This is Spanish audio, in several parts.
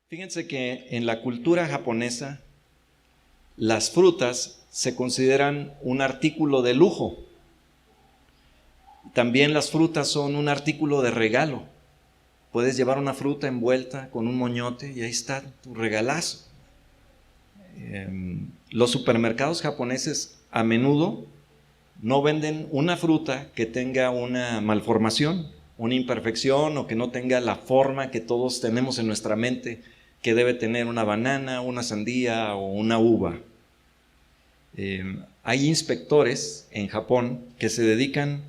Fíjense que en la cultura japonesa las frutas se consideran un artículo de lujo. También las frutas son un artículo de regalo. Puedes llevar una fruta envuelta con un moñote y ahí está tu regalazo. Los supermercados japoneses a menudo no venden una fruta que tenga una malformación, una imperfección o que no tenga la forma que todos tenemos en nuestra mente que debe tener una banana, una sandía o una uva. Hay inspectores en Japón que se dedican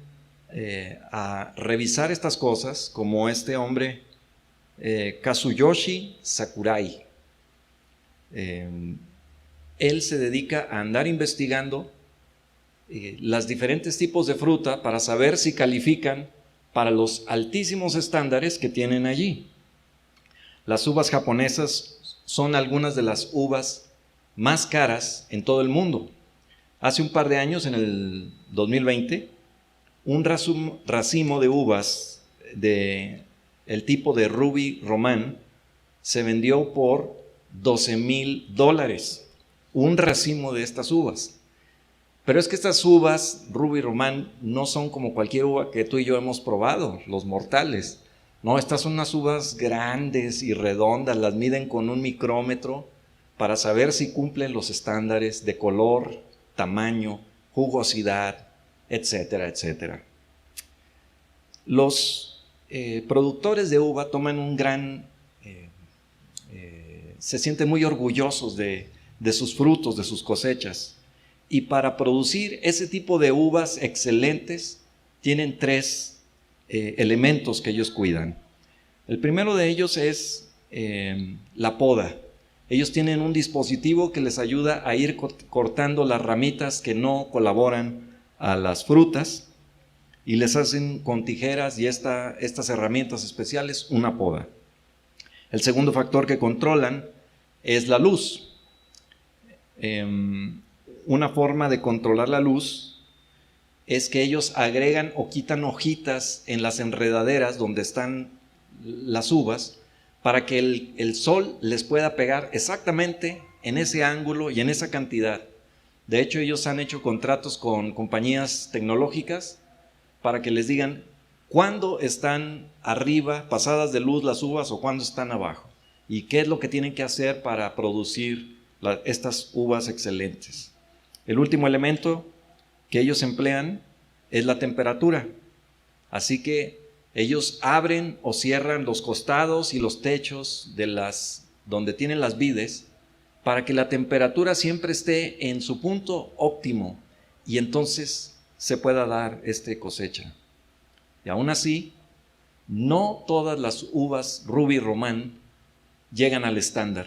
a revisar estas cosas, como este hombre Kazuyoshi Sakurai. Él se dedica a andar investigando los diferentes tipos de fruta para saber si califican para los altísimos estándares que tienen allí. Las uvas japonesas son algunas de las uvas más caras en todo el mundo. Hace un par de años, en el 2020, un racimo de uvas del tipo de Ruby Román se vendió por $12,000. Un racimo de estas uvas. Pero es que estas uvas Ruby Román no son como cualquier uva que tú y yo hemos probado, los mortales. No, estas son unas uvas grandes y redondas, las miden con un micrómetro para saber si cumplen los estándares de color, tamaño, jugosidad, etcétera, etcétera. Los productores de uva toman un gran, se sienten muy orgullosos de sus frutos, de sus cosechas. Y para producir ese tipo de uvas excelentes, tienen tres elementos que ellos cuidan. El primero de ellos es la poda. Ellos tienen un dispositivo que les ayuda a ir cortando las ramitas que no colaboran a las frutas y les hacen con tijeras y estas herramientas especiales una poda. El segundo factor que controlan es la luz. Una forma de controlar la luz es que ellos agregan o quitan hojitas en las enredaderas donde están las uvas para que el sol les pueda pegar exactamente en ese ángulo y en esa cantidad. De hecho, ellos han hecho contratos con compañías tecnológicas para que les digan cuándo están arriba, pasadas de luz las uvas, o cuándo están abajo, y qué es lo que tienen que hacer para producir estas uvas excelentes. El último elemento que ellos emplean es la temperatura. Así que ellos abren o cierran los costados y los techos de donde tienen las vides para que la temperatura siempre esté en su punto óptimo y entonces se pueda dar cosecha. Y aún así, no todas las uvas Ruby Román llegan al estándar.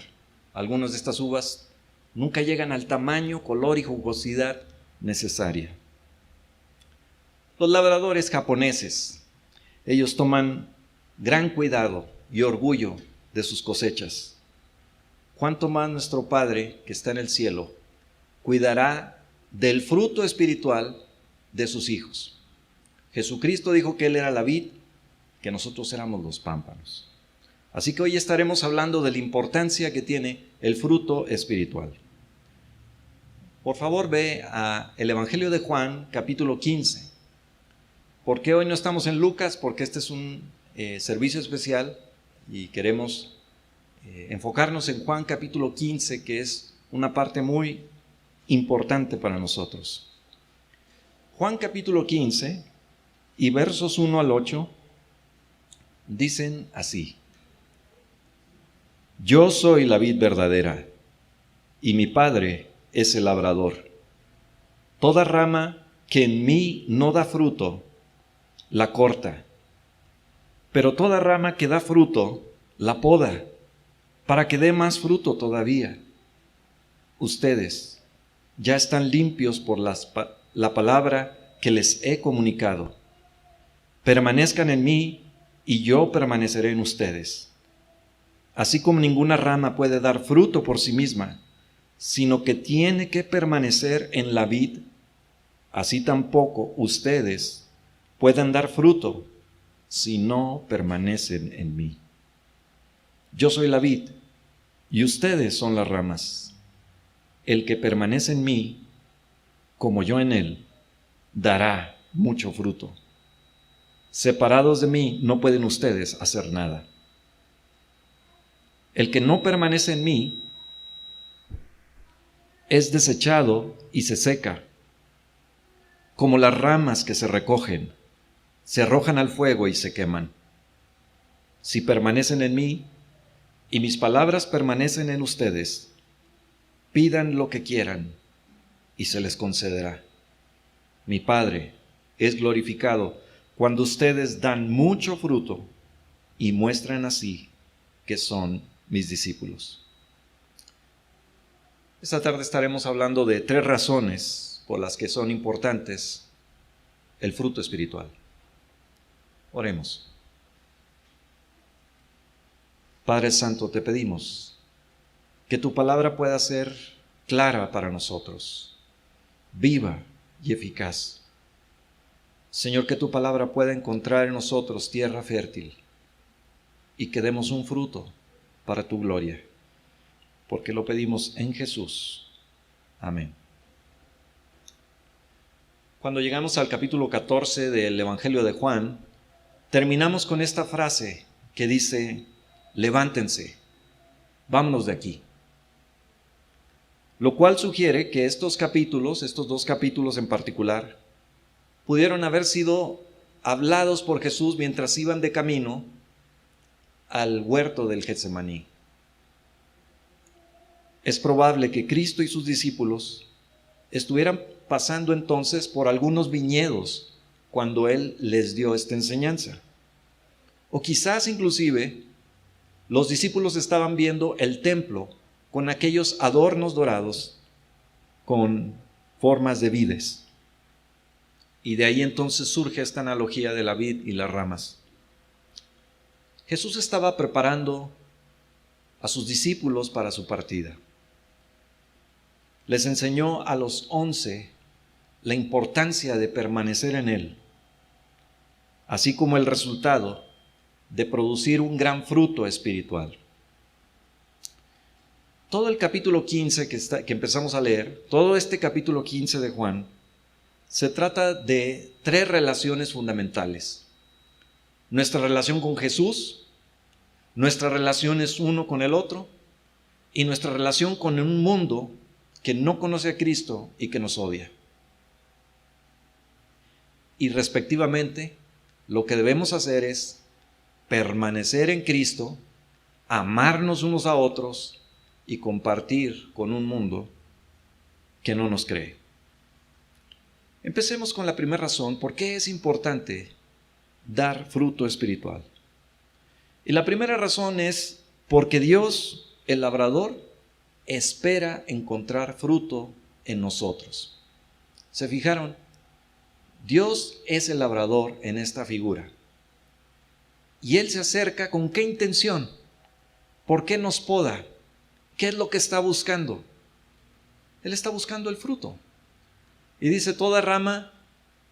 Algunas de estas uvas nunca llegan al tamaño, color y jugosidad necesaria. Los labradores japoneses, ellos toman gran cuidado y orgullo de sus cosechas. ¿Cuánto más nuestro Padre que está en el cielo cuidará del fruto espiritual de sus hijos? Jesucristo dijo que Él era la vid, que nosotros éramos los pámpanos. Así que hoy estaremos hablando de la importancia que tiene el fruto espiritual. Por favor, ve al Evangelio de Juan, capítulo 15. ¿Por qué hoy no estamos en Lucas? Porque este es un servicio especial y queremos enfocarnos en Juan capítulo 15, que es una parte muy importante para nosotros. Juan capítulo 15 y versos 1 al 8 dicen así: Yo soy la vid verdadera y mi Padre es el labrador. Toda rama que en mí no da fruto, la corta, pero toda rama que da fruto, la poda, para que dé más fruto todavía. Ustedes ya están limpios por la palabra que les he comunicado. Permanezcan en mí y yo permaneceré en ustedes. Así como ninguna rama puede dar fruto por sí misma, sino que tiene que permanecer en la vid, así tampoco ustedes pueden dar fruto si no permanecen en mí. Yo soy la vid, y ustedes son las ramas. El que permanece en mí, como yo en él, dará mucho fruto. Separados de mí no pueden ustedes hacer nada. El que no permanece en mí es desechado y se seca, como las ramas que se recogen, se arrojan al fuego y se queman. Si permanecen en mí y mis palabras permanecen en ustedes, pidan lo que quieran y se les concederá. Mi Padre es glorificado cuando ustedes dan mucho fruto y muestran así que son mis discípulos. Esta tarde estaremos hablando de 3 razones por las que son importantes el fruto espiritual. Oremos. Padre Santo, te pedimos que tu palabra pueda ser clara para nosotros, viva y eficaz. Señor, que tu palabra pueda encontrar en nosotros tierra fértil y que demos un fruto para tu gloria, porque lo pedimos en Jesús. Amén. Cuando llegamos al capítulo 14 del Evangelio de Juan, terminamos con esta frase que dice: levántense, vámonos de aquí. Lo cual sugiere que estos 2 capítulos en particular, pudieron haber sido hablados por Jesús mientras iban de camino al huerto del Getsemaní. Es probable que Cristo y sus discípulos estuvieran pasando entonces por algunos viñedos cuando Él les dio esta enseñanza. O quizás inclusive los discípulos estaban viendo el templo con aquellos adornos dorados con formas de vides. Y de ahí entonces surge esta analogía de la vid y las ramas. Jesús estaba preparando a sus discípulos para su partida. Les enseñó a los 11 la importancia de permanecer en Él, así como el resultado de producir un gran fruto espiritual. Todo el capítulo 15 que empezamos a leer, todo este capítulo 15 de Juan, se trata de 3 relaciones fundamentales. Nuestra relación con Jesús, nuestra relación es uno con el otro, y nuestra relación con un mundo que no conoce a Cristo y que nos odia. Y respectivamente, lo que debemos hacer es permanecer en Cristo, amarnos unos a otros y compartir con un mundo que no nos cree. Empecemos con la primera razón, ¿por qué es importante dar fruto espiritual? Y la primera razón es porque Dios, el labrador, espera encontrar fruto en nosotros. ¿Se fijaron? Dios es el labrador en esta figura. Y Él se acerca ¿con qué intención? ¿Por qué nos poda? ¿Qué es lo que está buscando? Él está buscando el fruto. Y dice: toda rama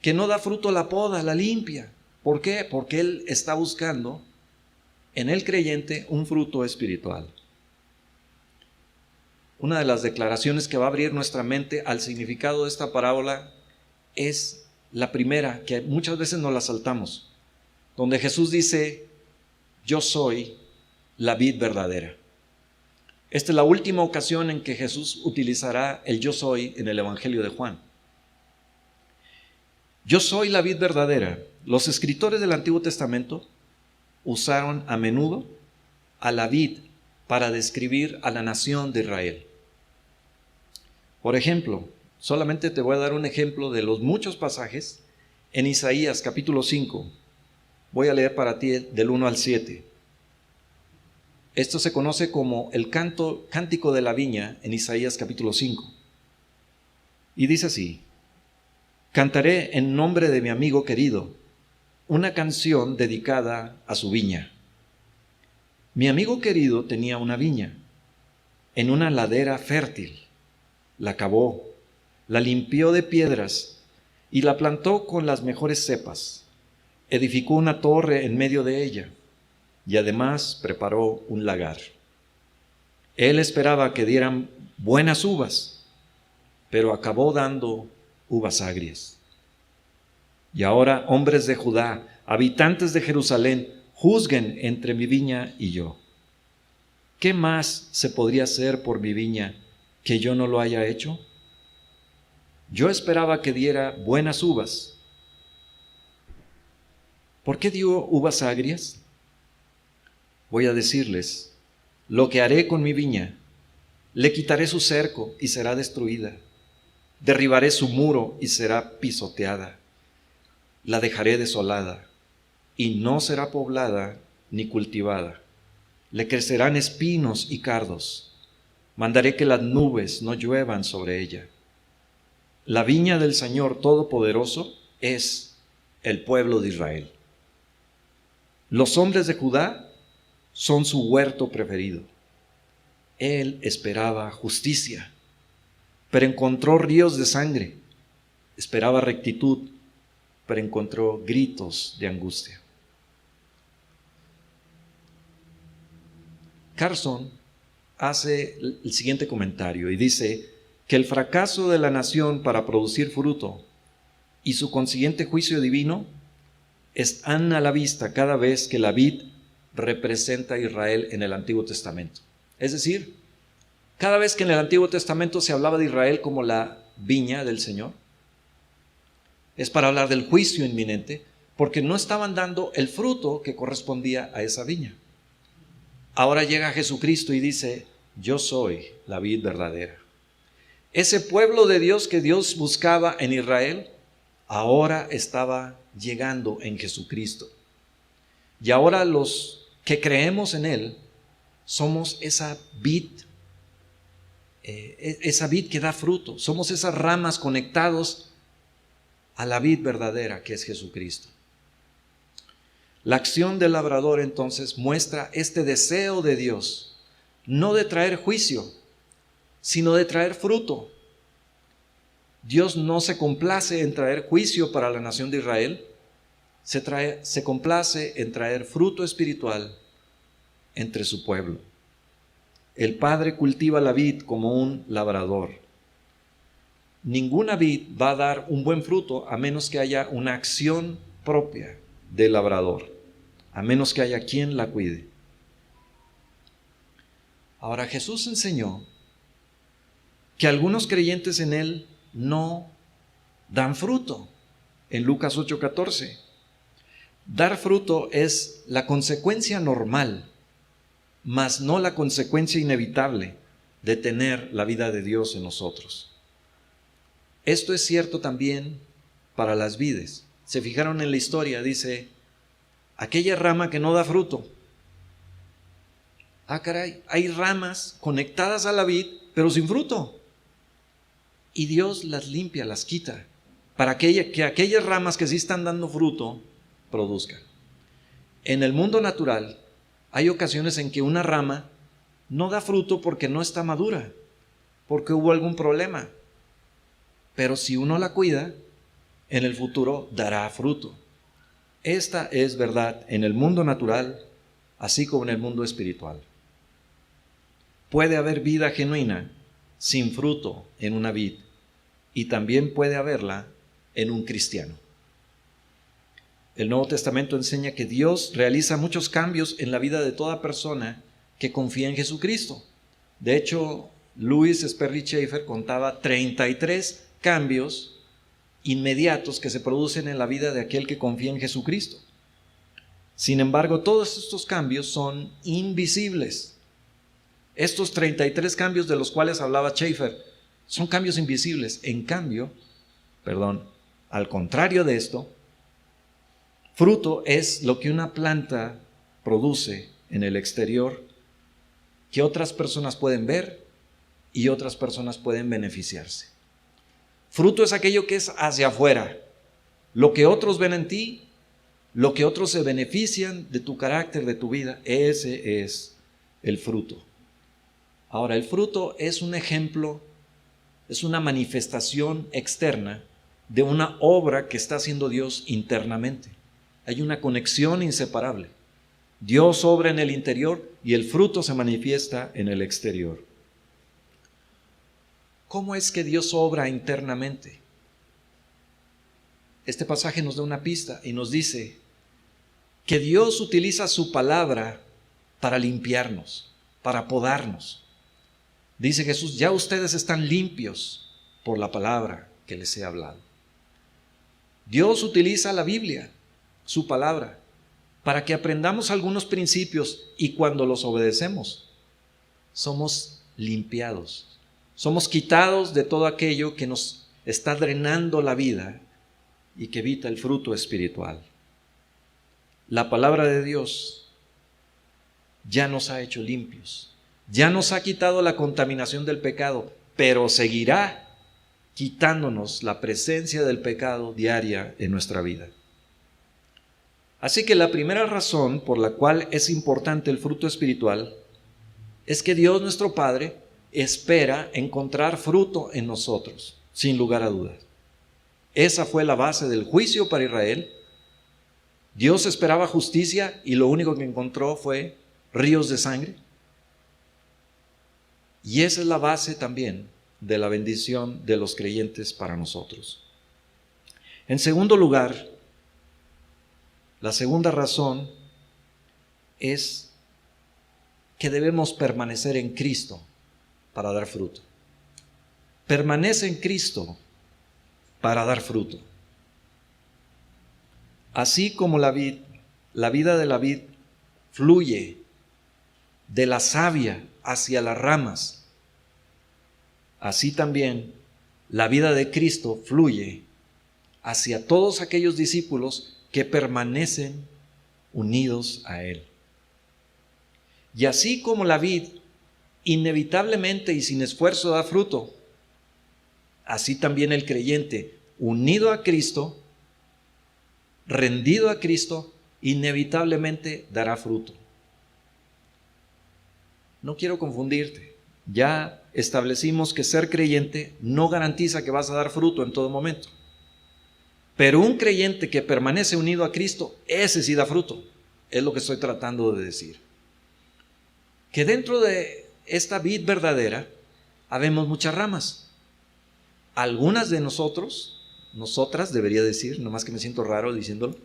que no da fruto la poda, la limpia. ¿Por qué? Porque Él está buscando en el creyente un fruto espiritual. Una de las declaraciones que va a abrir nuestra mente al significado de esta parábola es la primera, que muchas veces nos la saltamos, donde Jesús dice: yo soy la vid verdadera. Esta es la última ocasión en que Jesús utilizará el yo soy en el Evangelio de Juan. Yo soy la vid verdadera. Los escritores del Antiguo Testamento usaron a menudo a la vid para describir a la nación de Israel. Por ejemplo, solamente te voy a dar un ejemplo de los muchos pasajes en Isaías capítulo 5. Voy a leer para ti del 1 al 7. Esto se conoce como el cántico de la viña en Isaías capítulo 5. Y dice así: cantaré en nombre de mi amigo querido una canción dedicada a su viña. Mi amigo querido tenía una viña en una ladera fértil. La cavó, la limpió de piedras y la plantó con las mejores cepas. Edificó una torre en medio de ella y además preparó un lagar. Él esperaba que dieran buenas uvas, pero acabó dando uvas agrias. Y ahora, hombres de Judá, habitantes de Jerusalén, juzguen entre mi viña y yo. ¿Qué más se podría hacer por mi viña que yo no lo haya hecho? Yo esperaba que diera buenas uvas. ¿Por qué dio uvas agrias? Voy a decirles lo que haré con mi viña. Le quitaré su cerco y será destruida. Derribaré su muro y será pisoteada. La dejaré desolada y no será poblada ni cultivada. Le crecerán espinos y cardos. Mandaré que las nubes no lluevan sobre ella. La viña del Señor Todopoderoso es el pueblo de Israel. Los hombres de Judá son su huerto preferido. Él esperaba justicia, pero encontró ríos de sangre. Esperaba rectitud, pero encontró gritos de angustia. Carson hace el siguiente comentario y dice que el fracaso de la nación para producir fruto y su consiguiente juicio divino están a la vista cada vez que la vid representa a Israel en el Antiguo Testamento. Es decir, cada vez que en el Antiguo Testamento se hablaba de Israel como la viña del Señor, es para hablar del juicio inminente, porque no estaban dando el fruto que correspondía a esa viña. Ahora llega Jesucristo y dice, yo soy la vid verdadera. Ese pueblo de Dios que Dios buscaba en Israel, ahora estaba llegando en Jesucristo. Y ahora los que creemos en Él, somos esa vid que da fruto. Somos esas ramas conectados a la vid verdadera que es Jesucristo. La acción del labrador entonces muestra este deseo de Dios, no de traer juicio, sino de traer fruto. Dios no se complace en traer juicio para la nación de Israel, se complace en traer fruto espiritual entre su pueblo. El Padre cultiva la vid como un labrador. Ninguna vid va a dar un buen fruto a menos que haya una acción propia del labrador, a menos que haya quien la cuide. Ahora, Jesús enseñó que algunos creyentes en Él no dan fruto. En Lucas 8:14. Dar fruto es la consecuencia normal, mas no la consecuencia inevitable de tener la vida de Dios en nosotros. Esto es cierto también para las vides. Se fijaron en la historia, dice, aquella rama que no da fruto. Ah, caray, hay ramas conectadas a la vid, pero sin fruto. Y Dios las limpia, las quita, para que aquellas ramas que sí están dando fruto, produzcan. En el mundo natural, hay ocasiones en que una rama no da fruto porque no está madura, porque hubo algún problema. Pero si uno la cuida, en el futuro dará fruto. Esta es verdad en el mundo natural, así como en el mundo espiritual. Puede haber vida genuina sin fruto en una vid, y también puede haberla en un cristiano. El Nuevo Testamento enseña que Dios realiza muchos cambios en la vida de toda persona que confía en Jesucristo. De hecho, Louis Sperry Chafer contaba 33 cambios inmediatos que se producen en la vida de aquel que confía en Jesucristo. Sin embargo, todos estos cambios son invisibles. Estos 33 cambios de los cuales hablaba Chafer son cambios invisibles. En cambio, al contrario de esto, fruto es lo que una planta produce en el exterior que otras personas pueden ver y otras personas pueden beneficiarse. Fruto es aquello que es hacia afuera, lo que otros ven en ti, lo que otros se benefician de tu carácter, de tu vida. Ese es el fruto. Ahora, el fruto es un ejemplo, es una manifestación externa de una obra que está haciendo Dios internamente. Hay una conexión inseparable. Dios obra en el interior y el fruto se manifiesta en el exterior. ¿Cómo es que Dios obra internamente? Este pasaje nos da una pista y nos dice que Dios utiliza su palabra para limpiarnos, para podarnos. Dice Jesús, ya ustedes están limpios por la palabra que les he hablado. Dios utiliza la Biblia, su palabra, para que aprendamos algunos principios y cuando los obedecemos, somos limpiados. Somos quitados de todo aquello que nos está drenando la vida y que evita el fruto espiritual. La palabra de Dios ya nos ha hecho limpios, ya nos ha quitado la contaminación del pecado, pero seguirá quitándonos la presencia del pecado diaria en nuestra vida. Así que la primera razón por la cual es importante el fruto espiritual es que Dios nuestro Padre espera encontrar fruto en nosotros, sin lugar a dudas. Esa fue la base del juicio para Israel. Dios esperaba justicia y lo único que encontró fue ríos de sangre. Y esa es la base también de la bendición de los creyentes para nosotros. En segundo lugar, la segunda razón es que debemos permanecer en Cristo para dar fruto. Permanece en Cristo para dar fruto. Así como la vida de la vid fluye de la savia hacia las ramas, así también la vida de Cristo fluye hacia todos aquellos discípulos que permanecen unidos a Él. Y así como la vid inevitablemente y sin esfuerzo da fruto, así también el creyente unido a Cristo, rendido a Cristo, inevitablemente dará fruto. No quiero confundirte. Ya establecimos que ser creyente no garantiza que vas a dar fruto en todo momento. Pero un creyente que permanece unido a Cristo, ese sí da fruto. Es lo que estoy tratando de decir. Que dentro de esta vid verdadera, habemos muchas ramas. Algunas de nosotras debería decir, nomás que me siento raro diciéndolo,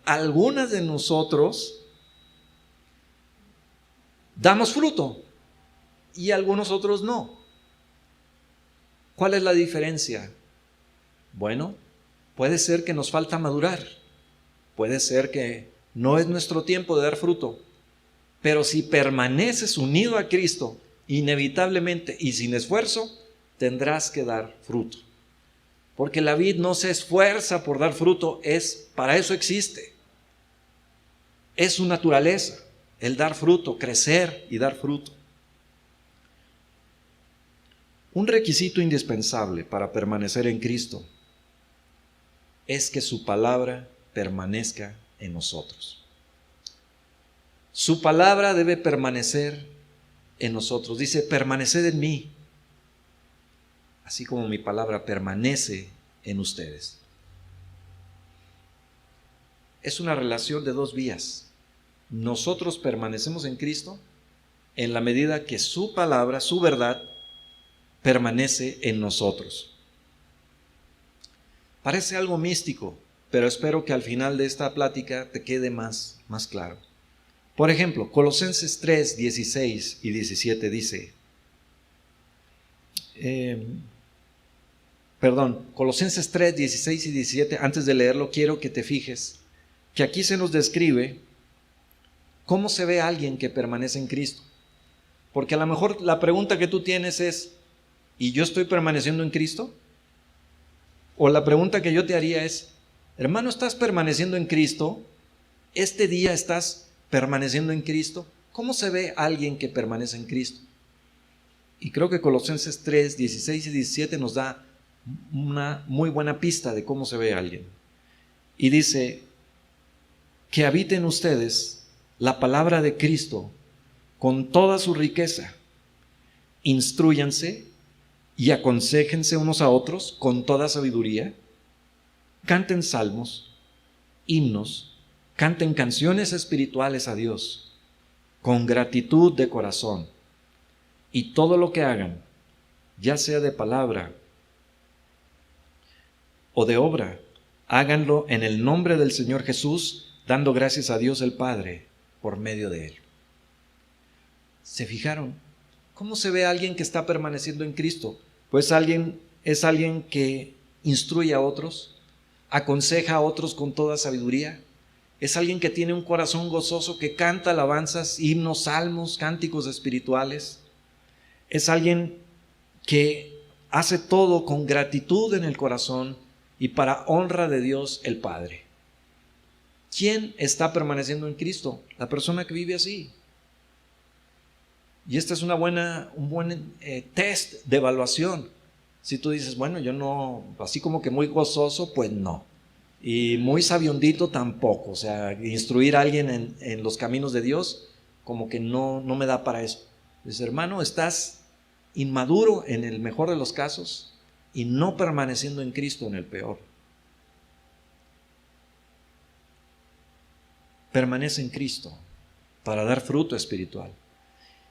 algunas de nosotros damos fruto y algunos otros no. ¿Cuál es la diferencia? Bueno, puede ser que nos falta madurar, puede ser que no es nuestro tiempo de dar fruto, pero si permaneces unido a Cristo, inevitablemente y sin esfuerzo, tendrás que dar fruto. Porque la vid no se esfuerza por dar fruto, para eso existe. Es su naturaleza, el dar fruto, crecer y dar fruto. Un requisito indispensable para permanecer en Cristo es que su palabra permanezca en nosotros. Su palabra debe permanecer en nosotros. Dice, permaneced en mí, así como mi palabra permanece en ustedes. Es una relación de dos vías. Nosotros permanecemos en Cristo en la medida que su palabra, su verdad, permanece en nosotros. Parece algo místico, pero espero que al final de esta plática te quede más claro. Por ejemplo, Colosenses 3, 16 y 17 dice, Colosenses 3, 16 y 17, antes de leerlo quiero que te fijes que aquí se nos describe cómo se ve a alguien que permanece en Cristo. Porque a lo mejor la pregunta que tú tienes es, ¿y yo estoy permaneciendo en Cristo? O la pregunta que yo te haría es, hermano, ¿estás permaneciendo en Cristo? ¿Este día estás permaneciendo en Cristo? ¿Cómo se ve a alguien que permanece en Cristo? Y creo que Colosenses 3, 16 y 17 nos da una muy buena pista de cómo se ve a alguien. Y dice, que habite en ustedes la palabra de Cristo con toda su riqueza. Instrúyanse y aconséjense unos a otros con toda sabiduría. Canten salmos, himnos, Canten canciones espirituales a Dios con gratitud de corazón. Y todo lo que hagan, ya sea de palabra o de obra, háganlo en el nombre del Señor Jesús, dando gracias a Dios el Padre por medio de Él. ¿Se fijaron? ¿Cómo se ve a alguien que está permaneciendo en Cristo? Pues es alguien que instruye a otros, aconseja a otros con toda sabiduría. Es alguien que tiene un corazón gozoso, que canta alabanzas, himnos, salmos, cánticos espirituales. Es alguien que hace todo con gratitud en el corazón y para honra de Dios el Padre. ¿Quién está permaneciendo en Cristo? La persona que vive así. Y este es un buen test de evaluación. Si tú dices, bueno, yo no, así como que muy gozoso, pues no. Y muy sabiondito tampoco. O sea, instruir a alguien en los caminos de Dios, como que no me da para eso. Dices, hermano, estás inmaduro en el mejor de los casos y no permaneciendo en Cristo en el peor. Permanece en Cristo para dar fruto espiritual.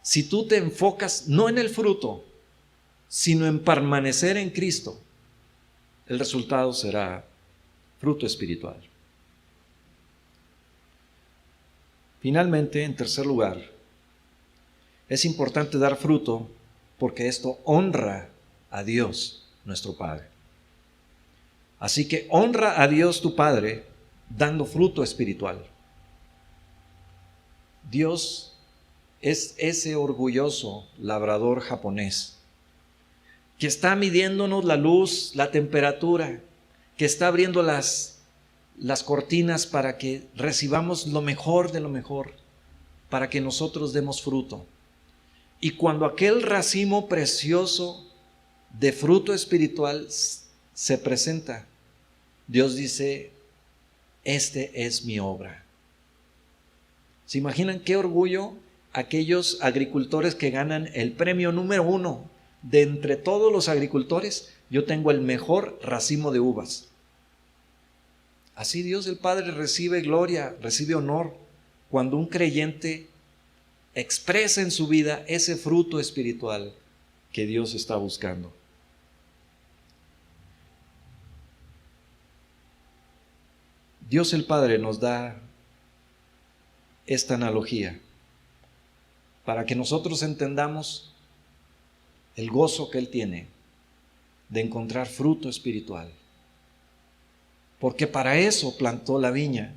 Si tú te enfocas no en el fruto, sino en permanecer en Cristo, el resultado será fruto espiritual. Finalmente, en tercer lugar, es importante dar fruto porque esto honra a Dios, nuestro Padre. Así que honra a Dios tu Padre dando fruto espiritual. Dios es ese orgulloso labrador japonés que está midiéndonos la luz, la temperatura, que está abriendo las cortinas para que recibamos lo mejor de lo mejor, para que nosotros demos fruto. Y cuando aquel racimo precioso de fruto espiritual se presenta, Dios dice, este es mi obra. ¿Se imaginan qué orgullo aquellos agricultores que ganan el premio número 1 de entre todos los agricultores? Yo tengo el mejor racimo de uvas. Así Dios el Padre recibe gloria, recibe honor cuando un creyente expresa en su vida ese fruto espiritual que Dios está buscando. Dios el Padre nos da esta analogía para que nosotros entendamos el gozo que Él tiene de encontrar fruto espiritual. Porque para eso plantó la viña,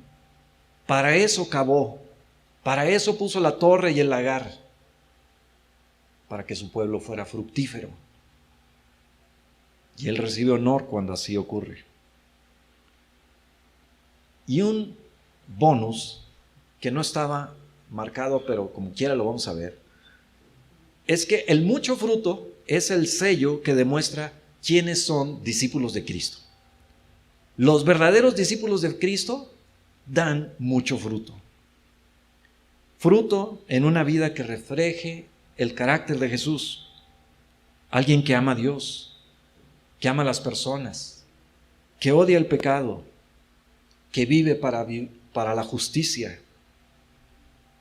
para eso cavó, para eso puso la torre y el lagar, para que su pueblo fuera fructífero. Y Él recibe honor cuando así ocurre. Y un bonus que no estaba marcado, pero como quiera lo vamos a ver, es que el mucho fruto es el sello que demuestra quiénes son discípulos de Cristo. Los verdaderos discípulos de Cristo dan mucho fruto. Fruto en una vida que refleje el carácter de Jesús. Alguien que ama a Dios, que ama a las personas, que odia el pecado, que vive para la justicia,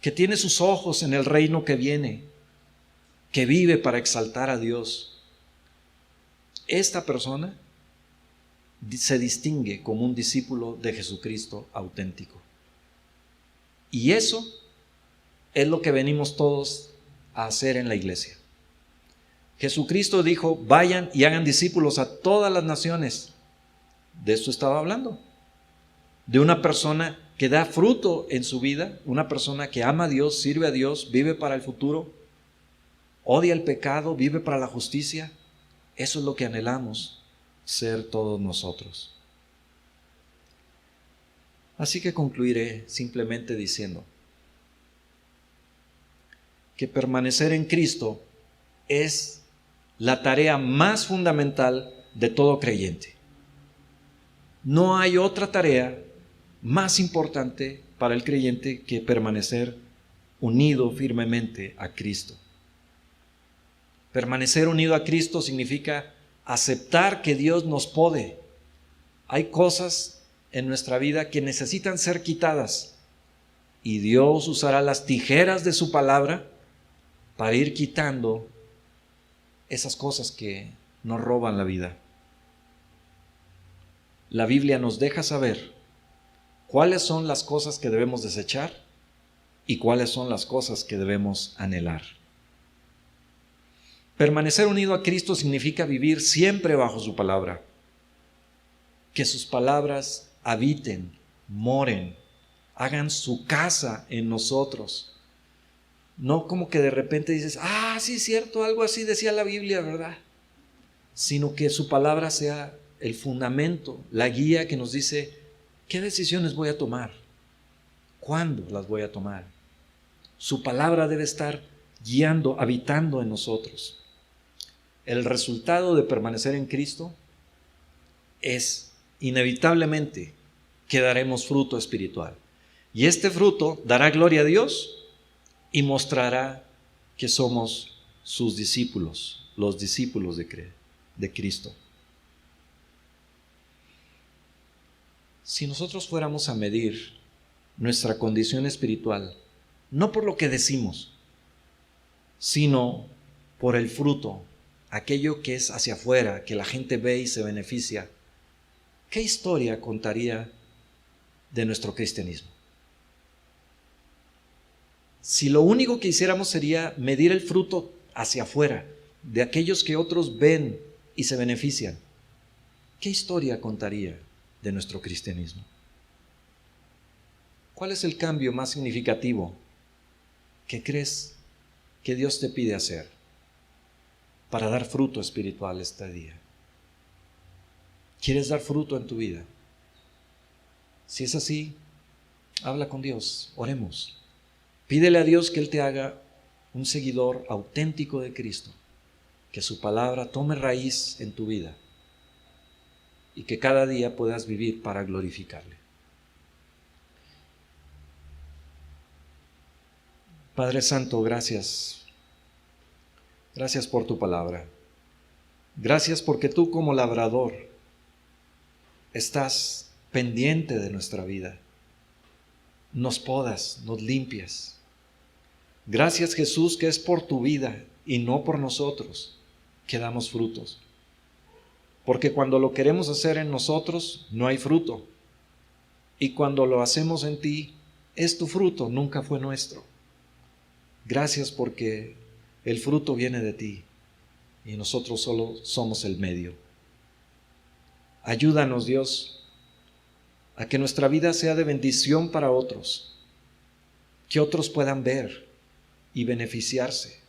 que tiene sus ojos en el reino que viene, que vive para exaltar a Dios. Esta persona se distingue como un discípulo de Jesucristo auténtico. Y eso es lo que venimos todos a hacer en la iglesia. Jesucristo dijo, vayan y hagan discípulos a todas las naciones. De esto estaba hablando. De una persona que da fruto en su vida, una persona que ama a Dios, sirve a Dios, vive para el futuro, odia el pecado, vive para la justicia. Eso es lo que anhelamos ser todos nosotros. Así que concluiré simplemente diciendo que permanecer en Cristo es la tarea más fundamental de todo creyente. No hay otra tarea más importante para el creyente que permanecer unido firmemente a Cristo. Permanecer unido a Cristo significa aceptar que Dios nos pode. Hay cosas en nuestra vida que necesitan ser quitadas Y Dios usará las tijeras de su palabra para ir quitando esas cosas que nos roban la vida. La Biblia nos deja saber cuáles son las cosas que debemos desechar y cuáles son las cosas que debemos anhelar. Permanecer unido a Cristo significa vivir siempre bajo su palabra. Que sus palabras habiten, moren, hagan su casa en nosotros. No como que de repente dices, sí es cierto, algo así decía la Biblia, ¿verdad? Sino que su palabra sea el fundamento, la guía que nos dice, ¿qué decisiones voy a tomar? ¿Cuándo las voy a tomar? Su palabra debe estar guiando, habitando en nosotros. El resultado de permanecer en Cristo es inevitablemente que daremos fruto espiritual. Y este fruto dará gloria a Dios y mostrará que somos sus discípulos, los discípulos de Cristo. Si nosotros fuéramos a medir nuestra condición espiritual, no por lo que decimos, sino por el fruto, aquello que es hacia afuera, que la gente ve y se beneficia, ¿qué historia contaría de nuestro cristianismo? Si lo único que hiciéramos sería medir el fruto hacia afuera, de aquellos que otros ven y se benefician, ¿qué historia contaría de nuestro cristianismo? ¿Cuál es el cambio más significativo que crees que Dios te pide hacer para dar fruto espiritual este día? ¿Quieres dar fruto en tu vida? Si es así, habla con Dios, oremos. Pídele a Dios que Él te haga un seguidor auténtico de Cristo, que su palabra tome raíz en tu vida y que cada día puedas vivir para glorificarle. Padre Santo, gracias. Gracias por tu palabra. Gracias porque tú como labrador estás pendiente de nuestra vida. Nos podas, nos limpias. Gracias Jesús que es por tu vida y no por nosotros que damos frutos. Porque cuando lo queremos hacer en nosotros no hay fruto. Y cuando lo hacemos en ti es tu fruto, nunca fue nuestro. Gracias porque el fruto viene de ti y nosotros solo somos el medio. Ayúdanos Dios a que nuestra vida sea de bendición para otros, que otros puedan ver y beneficiarse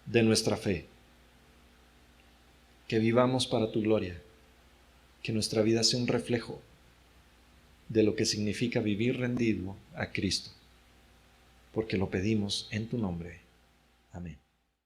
de nuestra fe. Que vivamos para tu gloria, que nuestra vida sea un reflejo de lo que significa vivir rendido a Cristo, porque lo pedimos en tu nombre. Amén.